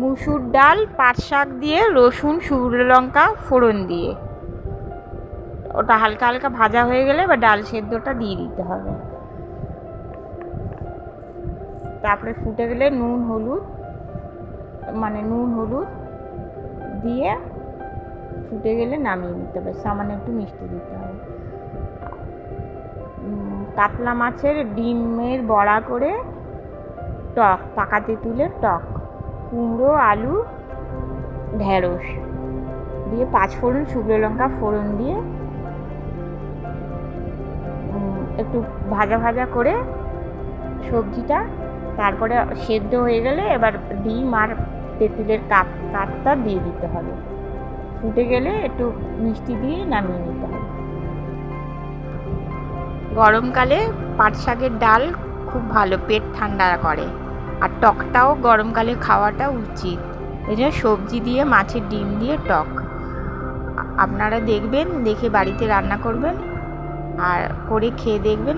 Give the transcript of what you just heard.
মুসুর ডাল, পাট শাক দিয়ে রসুন, শুকনো লঙ্কা ফোড়ন দিয়ে ওটা হালকা হালকা ভাজা হয়ে গেলে বা ডাল সেদ্ধটা দিয়ে দিতে হবে। তারপরে ফুটে গেলে নুন হলুদ দিয়ে ফুটে গেলে নামিয়ে নিতে হবে। সামান্য একটু মিষ্টি দিতে হবে। কাতলা মাছের ডিমের বড়া করে টক, পাকা তেঁতুলের টক, কুমড়ো, আলু, ঢেঁড়স দিয়ে পাঁচফোড়ন, শুকনো লঙ্কা ফোড়ন দিয়ে একটু ভাজা ভাজা করে সবজিটা, তারপরে সেদ্ধ হয়ে গেলে এবার ডিম আর তেঁতুলের কাপটা দিয়ে দিতে হবে। ফুটে গেলে একটু মিষ্টি দিয়ে নামিয়ে নিতে হবে। গরমকালে পাট শাকের ডাল খুব ভালো, পেট ঠান্ডা করে, আর টকটাও গরমকালে খাওয়াটা উচিত। এই জন্য সবজি দিয়ে, মাছের ডিম দিয়ে টক আপনারা দেখবেন, দেখে বাড়িতে রান্না করবেন আর করে খেয়ে দেখবেন।